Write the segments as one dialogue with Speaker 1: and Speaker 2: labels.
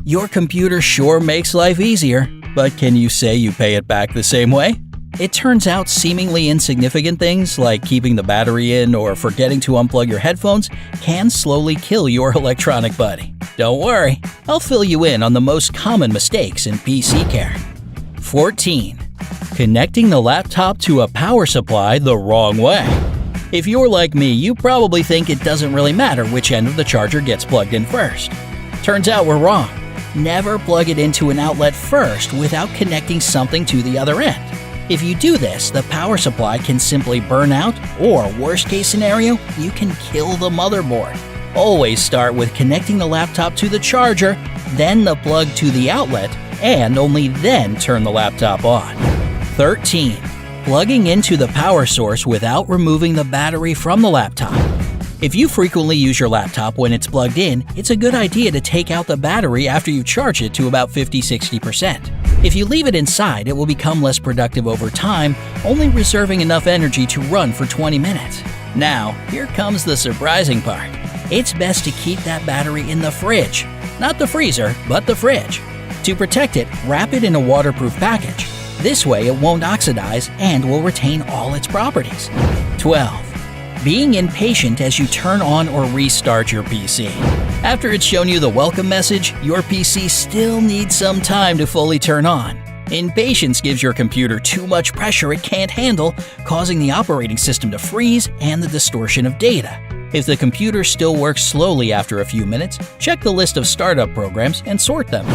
Speaker 1: Your computer sure makes life easier, but can you say you pay it back the same way? It turns out seemingly insignificant things like keeping the battery in or forgetting to unplug your headphones can slowly kill your electronic buddy. Don't worry, I'll fill you in on the most common mistakes in PC care. 14. Connecting the laptop to a power supply the wrong way. If you're like me, you probably think it doesn't really matter which end of the charger gets plugged in first. Turns out we're wrong. Never plug it into an outlet first without connecting something to the other end. If you do this, the power supply can simply burn out, or worst case scenario, you can kill the motherboard. Always start with connecting the laptop to the charger, then the plug to the outlet, and only then turn the laptop on. 13. Plugging into the power source without removing the battery from the laptop. If you frequently use your laptop when it's plugged in, it's a good idea to take out the battery after you charge it to about 50–60%. If you leave it inside, it will become less productive over time, only reserving enough energy to run for 20 minutes. Now, here comes the surprising part. It's best to keep that battery in the fridge. Not the freezer, but the fridge. To protect it, wrap it in a waterproof package. This way it won't oxidize and will retain all its properties. 12. Being impatient as you turn on or restart your PC. After it's shown you the welcome message, your PC still needs some time to fully turn on. Impatience gives your computer too much pressure it can't handle, causing the operating system to freeze and the distortion of data. If the computer still works slowly after a few minutes, check the list of startup programs and sort them.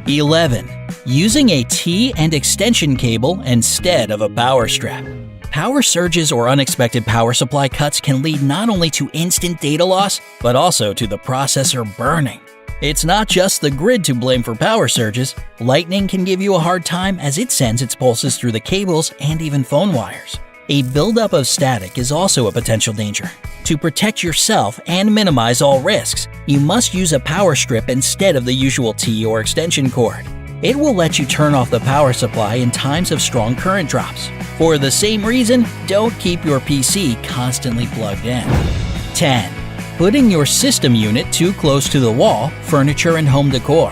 Speaker 1: 11. Using a T and extension cable instead of a power strap. Power surges or unexpected power supply cuts can lead not only to instant data loss, but also to the processor burning. It's not just the grid to blame for power surges. Lightning can give you a hard time as it sends its pulses through the cables and even phone wires. A buildup of static is also a potential danger. To protect yourself and minimize all risks, you must use a power strip instead of the usual T or extension cord. It will let you turn off the power supply in times of strong current drops. For the same reason, don't keep your PC constantly plugged in. 10. Putting your system unit too close to the wall, furniture, and home decor.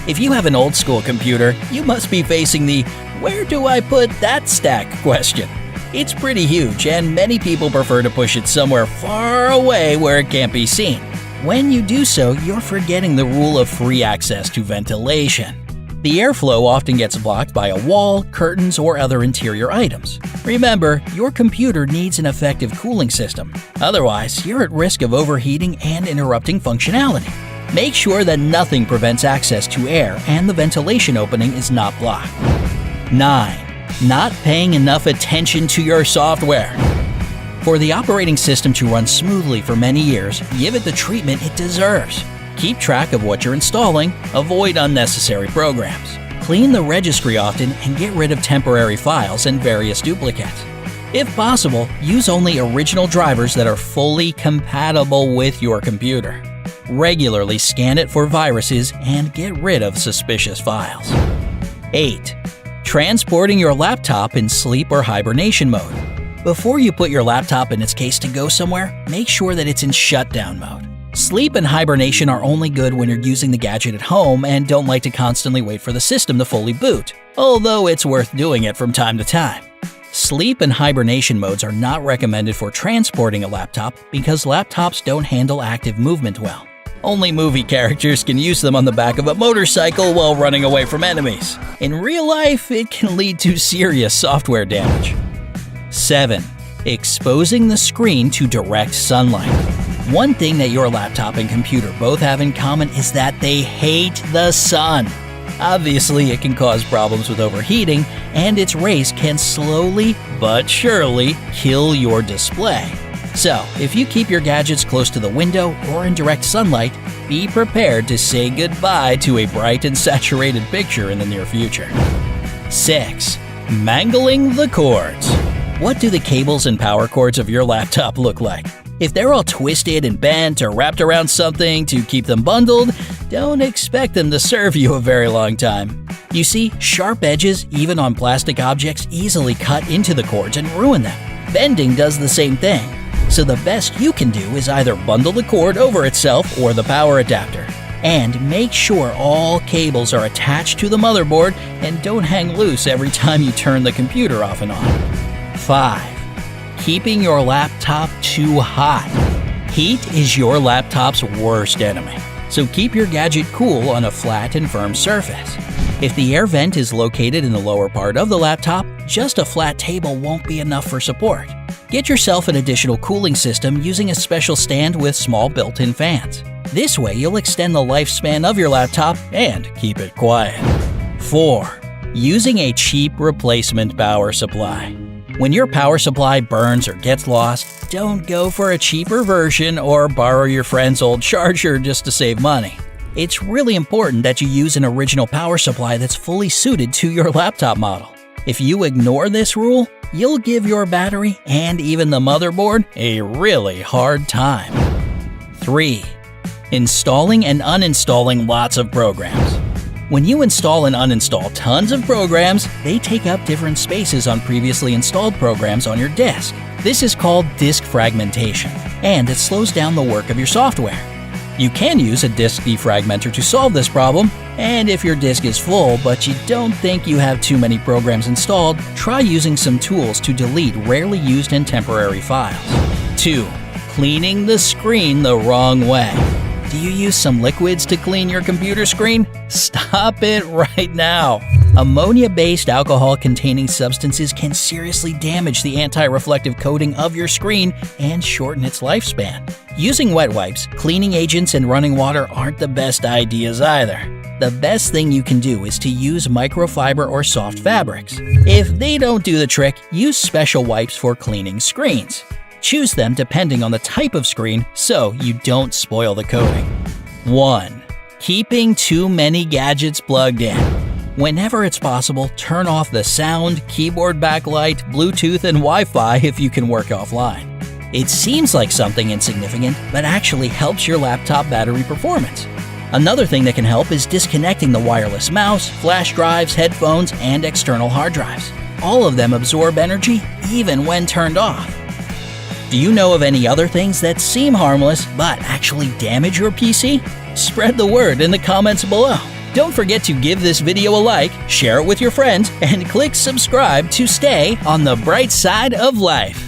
Speaker 1: If you have an old-school computer, you must be facing the "where do I put that stack?" question. It's pretty huge, and many people prefer to push it somewhere far away where it can't be seen. When you do so, you're forgetting the rule of free access to ventilation. The airflow often gets blocked by a wall, curtains, or other interior items. Remember, your computer needs an effective cooling system. Otherwise, you're at risk of overheating and interrupting functionality. Make sure that nothing prevents access to air and the ventilation opening is not blocked. 9. Not paying enough attention to your software. For the operating system to run smoothly for many years, give it the treatment it deserves. Keep track of what you're installing, avoid unnecessary programs. Clean the registry often and get rid of temporary files and various duplicates. If possible, use only original drivers that are fully compatible with your computer. Regularly scan it for viruses and get rid of suspicious files. 8. Transporting your laptop in sleep or hibernation mode. Before you put your laptop in its case to go somewhere, make sure that it's in shutdown mode. Sleep and hibernation are only good when you're using the gadget at home and don't like to constantly wait for the system to fully boot, although it's worth doing it from time to time. Sleep and hibernation modes are not recommended for transporting a laptop because laptops don't handle active movement well. Only movie characters can use them on the back of a motorcycle while running away from enemies. In real life, it can lead to serious software damage. 7. Exposing the screen to direct sunlight. One thing that your laptop and computer both have in common is that they hate the sun. Obviously, it can cause problems with overheating, and its rays can slowly but surely kill your display. So, if you keep your gadgets close to the window or in direct sunlight, be prepared to say goodbye to a bright and saturated picture in the near future. 6. Mangling the cords. What do the cables and power cords of your laptop look like? If they're all twisted and bent or wrapped around something to keep them bundled, don't expect them to serve you a very long time. You see, sharp edges, even on plastic objects, easily cut into the cords and ruin them. Bending does the same thing. So the best you can do is either bundle the cord over itself or the power adapter. And make sure all cables are attached to the motherboard and don't hang loose every time you turn the computer off and on. 5. Keeping your laptop too hot. Heat is your laptop's worst enemy, so keep your gadget cool on a flat and firm surface. If the air vent is located in the lower part of the laptop, just a flat table won't be enough for support. Get yourself an additional cooling system using a special stand with small built-in fans. This way you'll extend the lifespan of your laptop and keep it quiet. 4. Using a cheap replacement power supply. When your power supply burns or gets lost, don't go for a cheaper version or borrow your friend's old charger just to save money. It's really important that you use an original power supply that's fully suited to your laptop model. If you ignore this rule, you'll give your battery and even the motherboard a really hard time. 3. Installing and uninstalling lots of programs. When you install and uninstall tons of programs, they take up different spaces on previously installed programs on your disk. This is called disk fragmentation, and it slows down the work of your software. You can use a disk defragmenter to solve this problem, and if your disk is full but you don't think you have too many programs installed, try using some tools to delete rarely used and temporary files. 2. Cleaning the screen the wrong way. Do you use some liquids to clean your computer screen? Stop it right now! Ammonia-based alcohol-containing substances can seriously damage the anti-reflective coating of your screen and shorten its lifespan. Using wet wipes, cleaning agents, and running water aren't the best ideas either. The best thing you can do is to use microfiber or soft fabrics. If they don't do the trick, use special wipes for cleaning screens. Choose them depending on the type of screen so you don't spoil the coating. 1. Keeping too many gadgets plugged in. Whenever it's possible, turn off the sound, keyboard backlight, Bluetooth, and Wi-Fi if you can work offline. It seems like something insignificant, but actually helps your laptop battery performance. Another thing that can help is disconnecting the wireless mouse, flash drives, headphones, and external hard drives. All of them absorb energy even when turned off. Do you know of any other things that seem harmless but actually damage your PC? Spread the word in the comments below. Don't forget to give this video a like, share it with your friends, and click subscribe to stay on the bright side of life.